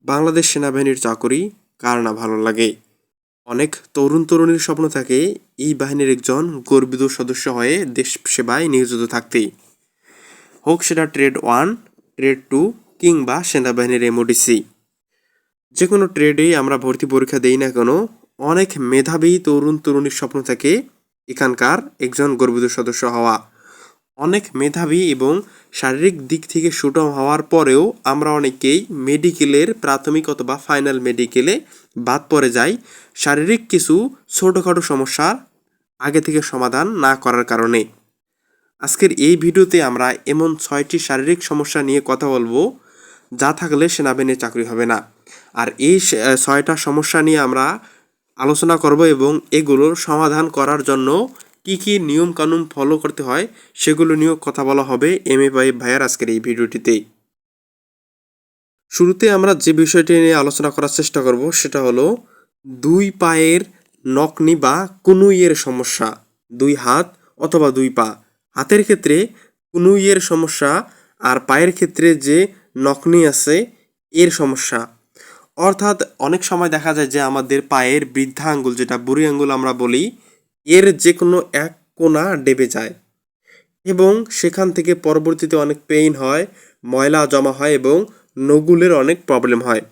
বাংলাদেশ সেনাবাহিনীর চাকরি কার না ভালো লাগে। অনেক তরুণ তরুণীর স্বপ্ন থাকে এই বাহিনীর একজন গর্বিত সদস্য হয়ে দেশ সেবায় নিয়োজিত থাকতে, হোক সেটা ট্রেড 1, ট্রেড 2 কিংবা সেনাবাহিনীর এমওডিসি। যে কোনো ট্রেডেই আমরা ভর্তি পরীক্ষা দেই না কেন, অনেক মেধাবী তরুণ তরুণীর স্বপ্ন থাকে এখানকার একজন গর্বিত সদস্য হওয়া। অনেক মেধাবী এবং শারীরিক দিক থেকে সুঠাম হওয়ার পরেও আমরা অনেকেই মেডিকেলের প্রাথমিক অথবা ফাইনাল মেডিকেলে বাদ পড়ে যাই শারীরিক কিছু ছোটোখাটো সমস্যার আগে থেকে সমাধান না করার কারণে। আজকের এই ভিডিওতে আমরা এমন 6টি শারীরিক সমস্যা নিয়ে কথা বলবো যা থাকলে সেনাবাহিনীর চাকরি হবে না। আর এই 6টা সমস্যা নিয়ে আমরা আলোচনা করব এবং এগুলোর সমাধান করার জন্য কি কি নিয়ম কানুন ফলো করতে হয় সেগুলো নিয়েও কথা বলা হবে ভাইয়ার আজকের এই ভিডিওটিতে। শুরুতে আমরা যে বিষয়টি নিয়ে আলোচনা করার চেষ্টা করব সেটা হলো দুই পায়ের নকনি বা কনুইয়ের সমস্যা। দুই হাত অথবা দুই পা, হাতের ক্ষেত্রে কনুইয়ের সমস্যা আর পায়ের ক্ষেত্রে যে নকনি আছে এর সমস্যা। অর্থাৎ অনেক সময় দেখা যায় যে আমাদের পায়ের বৃদ্ধা আঙ্গুল, যেটা বুড়ি আঙ্গুল আমরা বলি, এর যে কোনো এক কোণা ডেবে যায় এবং সেখান থেকে পরবর্তীতে অনেক পেইন হয়, ময়লা জমা হয় এবং নগুলের অনেক প্রবলেম হয়।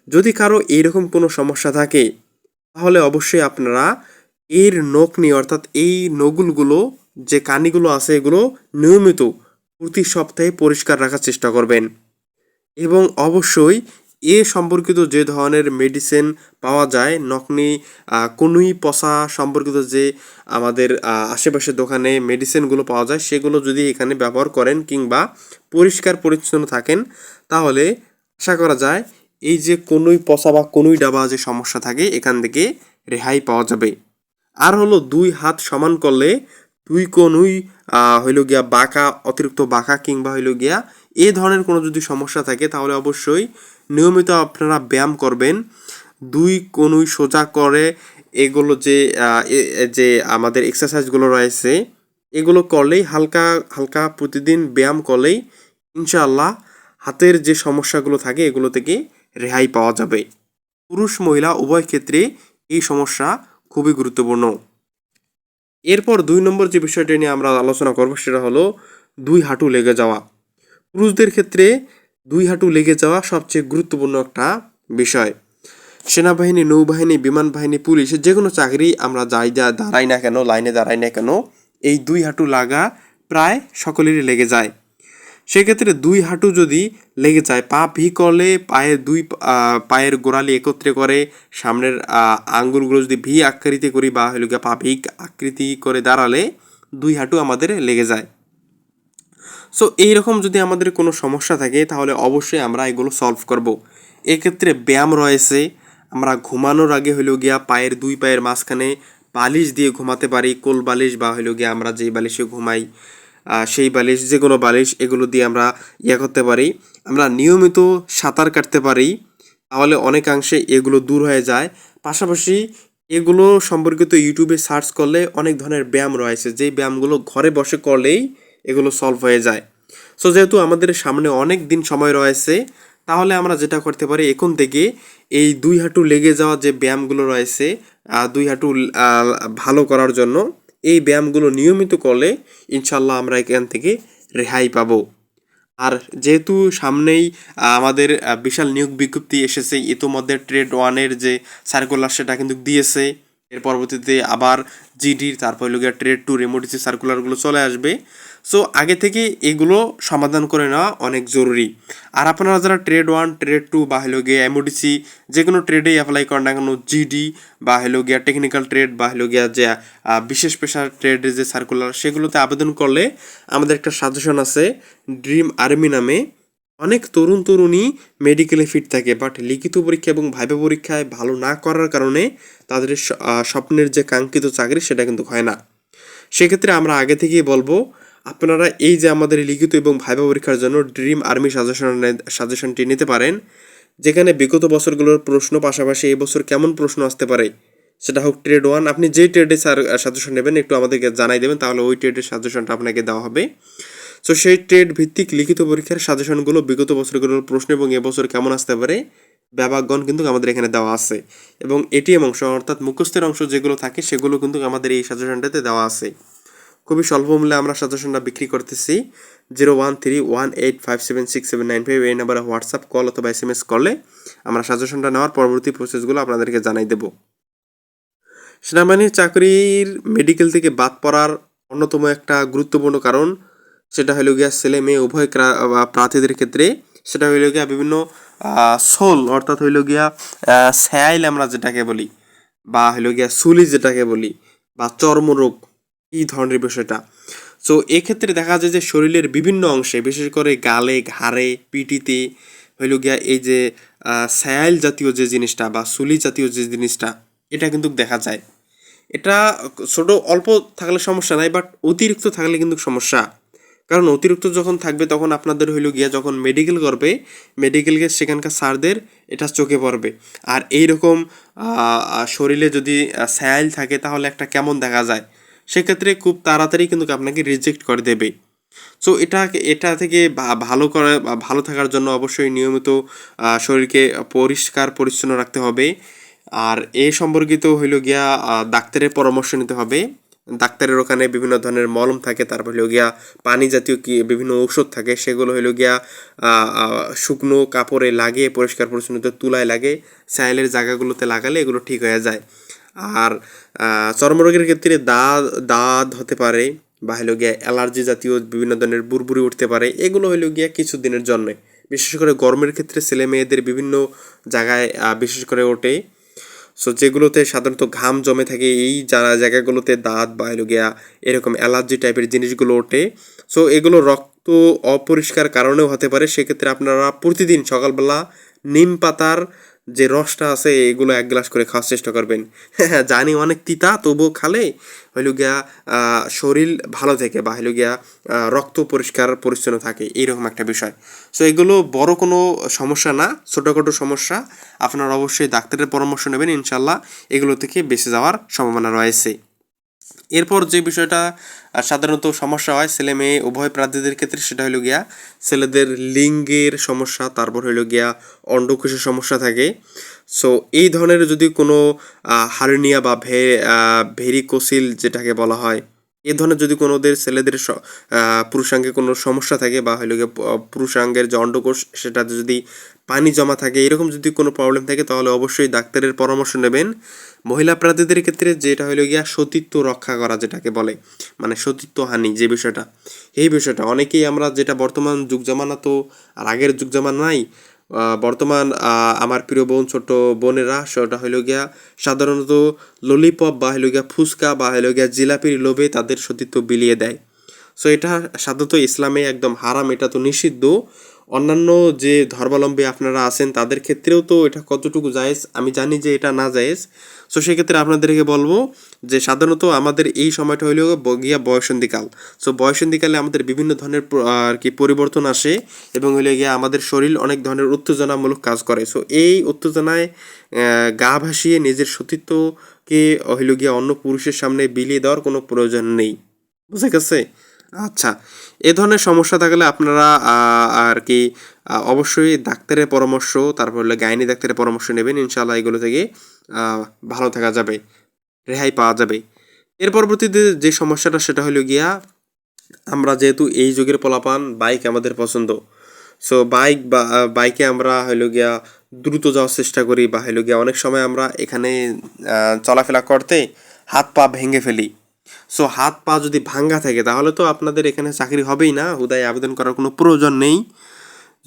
যদি কারো এইরকম কোনো সমস্যা থাকে তাহলে অবশ্যই আপনারা এর নখ নিয়ে, অর্থাৎ এই নগুলগুলো যে কানিগুলো আছে এগুলো নিয়মিত প্রতি সপ্তাহে পরিষ্কার রাখার চেষ্টা করবেন এবং অবশ্যই এ সম্পর্কিত যে ধরনের মেডিসিন পাওয়া যায়, নকনি কনুই পচা সম্পর্কিত যে আমাদের আশেপাশে দোকানে মেডিসিনগুলো পাওয়া যায় সেগুলো যদি এখানে ব্যবহার করেন কিংবা পরিষ্কার পরিচ্ছন্ন থাকেন তাহলে আশা করা যায় এই যে কনুই পচা বা কনুই ডাবা যে সমস্যা থাকে এখান থেকে রেহাই পাওয়া যাবে। আর হলো দুই হাত সমান করলে দুই কনুই হইল গিয়া বাঁকা, অতিরিক্ত বাঁকা কিংবা হইল গিয়া এই ধরনের কোনো যদি সমস্যা থাকে তাহলে অবশ্যই নিয়মিত আপনারা ব্যায়াম করবেন। দুই কনুই সোজা করে এগুলো যে আমাদের এক্সারসাইজগুলো রয়েছে এগুলো করলেই হালকা হালকা প্রতিদিন ব্যায়াম করলেই ইনশাআল্লাহ হাতের যে সমস্যাগুলো থাকে এগুলো থেকে রেহাই পাওয়া যাবে। পুরুষ মহিলা উভয় ক্ষেত্রে এই সমস্যা খুবই গুরুত্বপূর্ণ। এরপর 2 নম্বর যে বিষয়টা নিয়ে আমরা আলোচনা করব সেটা হলো দুই হাঁটু লেগে যাওয়া। পুরুষদের ক্ষেত্রে দুই হাঁটু লেগে যাওয়া সবচেয়ে গুরুত্বপূর্ণ একটা বিষয়। সেনাবাহিনী, নৌবাহিনী, বিমান বাহিনী, পুলিশ, যে কোনো চাকরি আমরা দাঁড়াই না কেন, লাইনে দাঁড়াই না কেন, এই দুই হাঁটু লাগা প্রায় সকলেরই লেগে যায়। সেক্ষেত্রে দুই হাঁটু যদি লেগে যায়, পা ভি করলে পায়ের গোড়ালি একত্রে করে সামনের আঙ্গুলগুলো যদি ভি আকৃতি করি বা হলো গিয়ে পা ভি আকৃতি করে দাঁড়ালে দুই হাঁটু আমাদের লেগে যায়। সো এইরকম যদি আমাদের কোনো সমস্যা থাকে তাহলে অবশ্যই আমরা এগুলো সলভ করব। এক্ষেত্রে ব্যায়াম রয়েছে। আমরা ঘুমানোর আগে হইল গিয়া দুই পায়ের মাঝখানে বালিশ দিয়ে ঘুমাতে পারি, কোল বালিশ বা হইল গিয়া আমরা যেই বালিশে ঘুমাই সেই বালিশ, যে কোনো বালিশ, এগুলো দিয়ে আমরা করতে পারি। আমরা নিয়মিত সাঁতার কাটতে পারি, তাহলে অনেকাংশে এগুলো দূর হয়ে যায়। পাশাপাশি এগুলো সম্পর্কিত ইউটিউবে সার্চ করলে অনেক ধরনের ব্যায়াম রয়েছে, যেই ব্যায়ামগুলো ঘরে বসে করলেই এগুলো সলভ হয়ে যায়। সো যেহেতু আমাদের সামনে অনেক দিন সময় রয়েছে তাহলে আমরা যেটা করতে পারি, এখন থেকে এই দুই হাঁটু লেগে যাওয়া যে ব্যায়ামগুলো রয়েছে দুই হাঁটু ভালো করার জন্য এই ব্যায়ামগুলো নিয়মিত করলে ইনশাল্লাহ আমরা এখান থেকে রেহাই পাবো। আর যেহেতু সামনেই আমাদের বিশাল নিয়োগ বিজ্ঞপ্তি এসেছে, ইতোমধ্যে ট্রেড 1-এর যে সার্কুলার সেটা কিন্তু দিয়েছে, এর পরবর্তীতে আবার জিডির, তারপর লোক ট্রেড 2 এমওডিসি সার্কুলারগুলো চলে আসবে। সো আগে থেকে এগুলো সমাধান করে নেওয়া অনেক জরুরি। আর আপনারা যারা ট্রেড 1, ট্রেড 2 বা হলো গিয়ে এমওডিসি যে কোনো ট্রেডেই অ্যাপ্লাই করেন না কেন, জিডি বা হলো গিয়া টেকনিক্যাল ট্রেড বা হলো গিয়া যে বিশেষ পেশার ট্রেডের যে সার্কুলার সেগুলোতে আবেদন করলে আমাদের একটা সাজেশন আছে ড্রিম আর্মি নামে। অনেক তরুণ তরুণী মেডিকেলে ফিট থাকে, বাট লিখিত পরীক্ষা এবং ভাইভা পরীক্ষায় ভালো না করার কারণে তাদের স্বপ্নের যে কাঙ্ক্ষিত চাকরি সেটা কিন্তু হয় না। সেক্ষেত্রে আমরা আগে থেকেই বলবো আপনারা এই যে আমাদের লিখিত এবং ভাইভা পরীক্ষার জন্য ড্রিম আর্মি সাজেশনটি নিতে পারেন, যেখানে বিগত বছরগুলোর প্রশ্ন পাশাপাশি এই বছর কেমন প্রশ্ন আসতে পারে, সেটা হোক ট্রেড 1, আপনি যেই ট্রেডে সাজেশন নেবেন একটু আমাদেরকে জানাই দেবেন, তাহলে ওই ট্রেডের সাজেশনটা আপনাকে দেওয়া হবে। সো সেই ট্রেড ভিত্তিক লিখিত পরীক্ষার সাজেশনগুলো বিগত বছরগুলোর প্রশ্ন এবং এবছর কেমন আসতে পারে ব্যাপকগণ কিন্তু আমাদের এখানে দেওয়া আছে, এবং এটিএম অংশ অর্থাৎ মুখস্থের অংশ যেগুলো থাকে সেগুলো কিন্তু আমাদের এই সাজেশনটাতে দেওয়া আছে। খুবই স্বল্প মূল্যে আমরা সাজেশনটা বিক্রি করতেছি। 0131857679 এই নাম্বারে হোয়াটসঅ্যাপ কল অথবা SMS করলে আমরা সাজেশনটা নেওয়ার পরবর্তী প্রসেসগুলো আপনাদেরকে জানাই দেব। সেনাবাহিনীর চাকরির মেডিকেল থেকে বাদ পড়ার অন্যতম একটা গুরুত্বপূর্ণ কারণ সেটা হলো গিয়া ছেলে মেয়ে উভয় প্রার্থীদের ক্ষেত্রে সেটা হইল গিয়া বিভিন্ন সোল অর্থাৎ হইল গিয়া স্যাইল আমরা যেটাকে বলি, বা হইল গিয়া সুলি যেটাকে বলি, বা চর্মরোগ, এই ধরনের বিষয়টা। সো এক্ষেত্রে দেখা যায় যে শরীরের বিভিন্ন অংশে বিশেষ করে গালে, ঘাড়ে, পিঠিতে হইল গিয়া এই যে স্যাইল জাতীয় যে জিনিসটা বা সুলি জাতীয় যে জিনিসটা এটা কিন্তু দেখা যায়। এটা ছোট অল্প থাকলে সমস্যা নাই, বাট অতিরিক্ত থাকলে কিন্তু সমস্যা। কারণ অতিরিক্ত যখন থাকবে তখন আপনাদের হইল গিয়া যখন মেডিকেল করবে, মেডিকেলকে সেখানকার স্যারদের এটা চোখে পড়বে। আর এইরকম শরীরে যদি স্যাইল থাকে তাহলে একটা কেমন দেখা যায়, সেক্ষেত্রে খুব তাড়াতাড়ি কিন্তু আপনাকে রিজেক্ট করে দেবে। সো এটা থেকে ভালো থাকার জন্য অবশ্যই নিয়মিত শরীরকে পরিষ্কার পরিচ্ছন্ন রাখতে হবে। আর এ সম্পর্কিত হইল গিয়া ডাক্তারের পরামর্শ নিতে হবে। ডাক্তারের ওখানে বিভিন্ন ধরনের মলম থাকে, তারপর হইল গিয়া পানি জাতীয় কি বিভিন্ন ঔষধ থাকে, সেগুলো হইল গিয়া শুকনো কাপড়ে লাগিয়ে পরিষ্কার পরিচ্ছন্নতা তুলায় লাগে স্যালের জায়গাগুলোতে লাগালে এগুলো ঠিক হয়ে যায়। আর চর্মরোগের ক্ষেত্রে দাঁত হতে পারে, বা হইল গিয়া অ্যালার্জি জাতীয় বিভিন্ন ধরনের বুরবুরি উঠতে পারে, এগুলো হইল গিয়া কিছু দিনের জন্যে। বিশেষ করে গরমের ক্ষেত্রে ছেলে মেয়েদের বিভিন্ন জায়গায় বিশেষ করে ওঠে। সো যেগুলোতে সাধারণত ঘাম জমে থাকে এই জায়গাগুলোতে দাঁত বা হইল গিয়া এরকম অ্যালার্জি টাইপের জিনিসগুলো ওঠে। সো এগুলো রক্ত অপরিষ্কার কারণেও হতে পারে। সেক্ষেত্রে আপনারা প্রতিদিন সকালবেলা নিম পাতার যে রসটা আছে এগুলো 1 গ্লাস করে খাওয়ার চেষ্টা করবেন। হ্যাঁ, জানি অনেক তিতা, তবুও খালে হইল গিয়া শরীর ভালো থাকে বা হইল গিয়া রক্ত পরিষ্কার পরিচ্ছন্ন থাকে, এইরকম একটা বিষয়। সো এগুলো বড় কোনো সমস্যা না, ছোটোখাটো সমস্যা। আপনারা অবশ্যই ডাক্তারের পরামর্শ নেবেন, ইনশাল্লাহ এগুলো থেকে বেঁচে যাওয়ার সম্ভাবনা রয়েছে। এরপর যে বিষয়টা সাধারণত সমস্যা হয় ছেলে মেয়ে উভয় প্রার্থীদের ক্ষেত্রে সেটা হলো গিয়া ছেলেদের লিঙ্গের সমস্যা, তারপর হইল গিয়া অন্ডকোষের সমস্যা থাকে। সো এই ধরনের যদি কোনো হার্নিয়া বা ভেরিকোসিল যেটাকে বলা হয়, এ ধরনের যদি কোনো ওদের ছেলেদের পুরুষাঙ্গে কোনো সমস্যা থাকে, বা হইল গিয়ে পুরুষাঙ্গের যে অন্ডকোষ সেটাতে যদি পানি জমা থাকে, এরকম যদি কোনো প্রবলেম থাকে তাহলে অবশ্যই ডাক্তারের পরামর্শ নেবেন। মহিলা প্রার্থীদের ক্ষেত্রে যেটা হইল গিয়া সতীত্ব রক্ষা করা যেটাকে বলে, মানে সতীত্ব হানি যে বিষয়টা, এই বিষয়টা অনেকেই আমরা যেটা বর্তমান যুগ জামানা তো আর আগের যুগ জামানা নাই। বর্তমান আমার প্রিয় বোন ছোট বোনেরা সেটা হইল গিয়া সাধারণত ললিপপ বা হইল গিয়া ফুচকা বা হইল গিয়া জিলাপির লোভে তাদের সতীত্ব বিলিয়ে দেয়। সো এটা সাধারণত ইসলামে একদম হারাম, এটা তো নিষিদ্ধ। অন্যান্য যে ধর্মাবলম্বী আপনারা আছেন তাদের ক্ষেত্রেও তো এটা কতটুকু জায়েজ আমি জানি যে এটা না জায়েজ। সো সেক্ষেত্রে আপনাদেরকে বলবো যে সাধারণত আমাদের এই সময়টা হইল গিয়া বয়সন্ধিকাল। সো বয়সন্ধিকালে আমাদের বিভিন্ন ধরনের আর কি পরিবর্তন আসে, এবং হইলে গিয়া আমাদের শরীর অনেক ধরনের উত্তেজনামূলক কাজ করে। সো এই উত্তেজনায় গা ভাসিয়ে নিজের সতীত্বকে হইল গিয়া অন্য পুরুষের সামনে বিলিয়ে দেওয়ার কোনো প্রয়োজন নেই। বুঝে গেছে? আচ্ছা, এ ধরনের সমস্যা থাকলে আপনারা আর কি অবশ্যই ডাক্তারের পরামর্শ, তারপর হলো গাইনি ডাক্তারের পরামর্শ নেবেন। ইনশাআল্লাহ এগুলো থেকে ভালো থাকা যাবে, রেহাই পাওয়া যাবে। এর পরবর্তীতে যে সমস্যাটা সেটা হলো গিয়া আমরা যেহেতু এই যুগের পোলাপান, বাইক আমাদের পছন্দ। সো বাইকে আমরা হইলো গিয়া দ্রুত যাওয়ার চেষ্টা করি, বা হইলো গিয়া অনেক সময় আমরা এখানে চলাফেরা করতে হাত পা ভেঙে ফেলি। সো হাত পা যদি ভাঙ্গা থাকে তাহলে তো আপনাদের এখানে চাকরি হবেই না, হুদায় আবেদন করার কোনো প্রয়োজন নেই।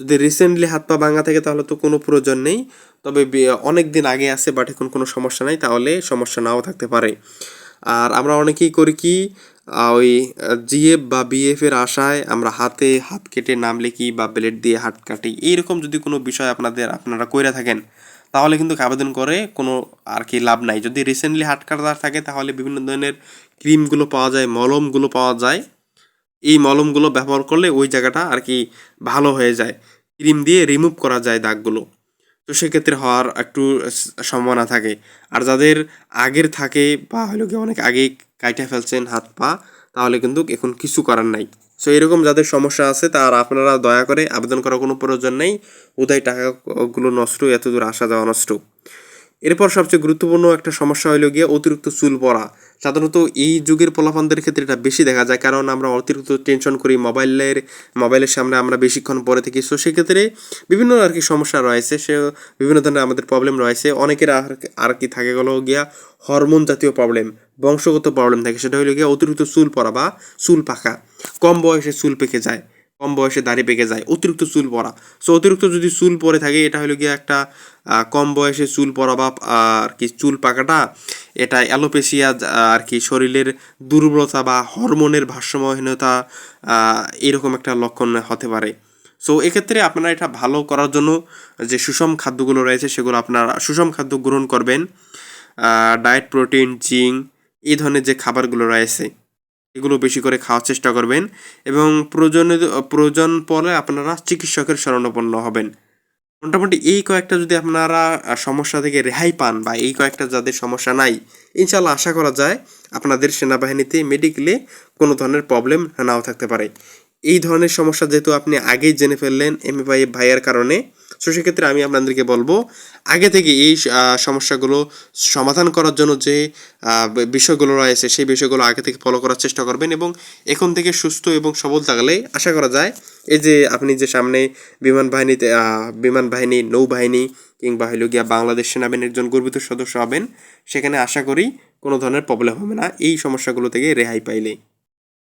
যদি রিসেন্টলি হাত পা ভাঙ্গা থাকে তাহলে তো কোনো প্রয়োজন নেই, তবে অনেক দিন আগে আছে বাট এখন কোনো সমস্যা নাই, তাহলে সমস্যা নাও থাকতে পারে। আর আমরা অনেকেই করি কি ওই জিএফ বা বিএফ এর আশায় আমরা হাত কেটে নাম লিখি বা ব্লেড দিয়ে হাত কাটি, এইরকম যদি কোনো বিষয় আপনারা কইরা থাকেন তাহলে কিন্তু আবেদন করে কোনো আর কি লাভ নাই। যদি রিসেন্টলি হাত কাটা থাকে তাহলে বিভিন্ন ধরনের ক্রিমগুলো পাওয়া যায়, মলমগুলো পাওয়া যায়, এই মলমগুলো ব্যবহার করলে ওই জায়গাটা আর কি ভালো হয়ে যায়, ক্রিম দিয়ে রিমুভ করা যায় দাগগুলো। তো সেক্ষেত্রে হওয়ার একটু সম্ভাবনা থাকে। আর যাদের আগের থাকে বা হলো কি অনেক আগেই কাইটা ফেলছেন হাত পা, তাহলে কিন্তু এখন কিছু করার নাই। সো এরকম যাদের সমস্যা আছে তার আপনারা দয়া করে আবেদন করার কোনো প্রয়োজন নেই, উদয় টাকাগুলো নষ্ট, এত দূর আসা যাওয়া নষ্ট। এরপর সবচেয়ে গুরুত্বপূর্ণ একটা সমস্যা হলো গিয়ে অতিরিক্ত চুল পড়া। সাধারণত এই যুগের পোলাপানদের ক্ষেত্রে এটা বেশি দেখা যায়, কারণ আমরা অতিরিক্ত টেনশন করি, মোবাইলের সামনে আমরা বেশিক্ষণ পরে থাকি। সো সেক্ষেত্রে বিভিন্ন আর কি সমস্যা রয়েছে, সে বিভিন্ন ধরনের আমাদের প্রবলেম রয়েছে। অনেকের আর কি থাকে গেলো গিয়া হরমোন জাতীয় প্রবলেম, বংশগত প্রবলেম থাকে, সেটা হলো গিয়া অতিরিক্ত চুল পড়া বা চুল পাকা। কম বয়সে চুল পেকে যায়, কম বয়সে দাড়ি পেকে যায়, অতিরিক্ত চুল পড়া। সো অতিরিক্ত যদি চুল পড়ে থাকে, এটা হলো গিয়ে একটা কম বয়সে চুল পড়া বা আর কি চুল পাকাটা, এটা অ্যালোপেশিয়া আর কি শরীরের দুর্বলতা বা হরমোনের ভারসাম্যহীনতা, এরকম একটা লক্ষণ হতে পারে। সো এক্ষেত্রে আপনারা এটা ভালো করার জন্য যে সুষম খাদ্যগুলো রয়েছে সেগুলো আপনারা সুষম খাদ্য গ্রহণ করবেন। ডায়েট, প্রোটিন, জিঙ্ক, এই ধরনের যে খাবারগুলো রয়েছে এগুলো বেশি করে খাওয়ার চেষ্টা করবেন, এবং প্রয়োজন পড়লে আপনারা চিকিৎসকের শরণাপন্ন হবেন। মোটামুটি এই কয়েকটা যদি আপনারা সমস্যা থেকে রেহাই পান, বা এই কয়েকটা যাদের সমস্যা নাই, ইনশাল্লাহ আশা করা যায় আপনাদের সেনাবাহিনীতে মেডিকেলে কোনো ধরনের প্রবলেম নাও থাকতে পারে। এই ধরনের সমস্যা যেহেতু আপনি আগেই জেনে ফেললেন ভাইয়ের কারণে, সো সেক্ষেত্রে আমি আপনাদেরকে বলবো আগে থেকে এই সমস্যাগুলো সমাধান করার জন্য যে বিষয়গুলো রয়েছে সেই বিষয়গুলো আগে থেকে ফলো করার চেষ্টা করবেন, এবং এখন থেকে সুস্থ এবং সবল থাকলে আশা করা যায় এই যে আপনি যে সামনে বিমান বাহিনী, নৌবাহিনী কিংবা হইল গিয়া বাংলাদেশ সেনাবাহিনীর একজন গর্বিত সদস্য হবেন, সেখানে আশা করি কোনো ধরনের প্রবলেম হবে না এই সমস্যাগুলো থেকে রেহাই পাইলে।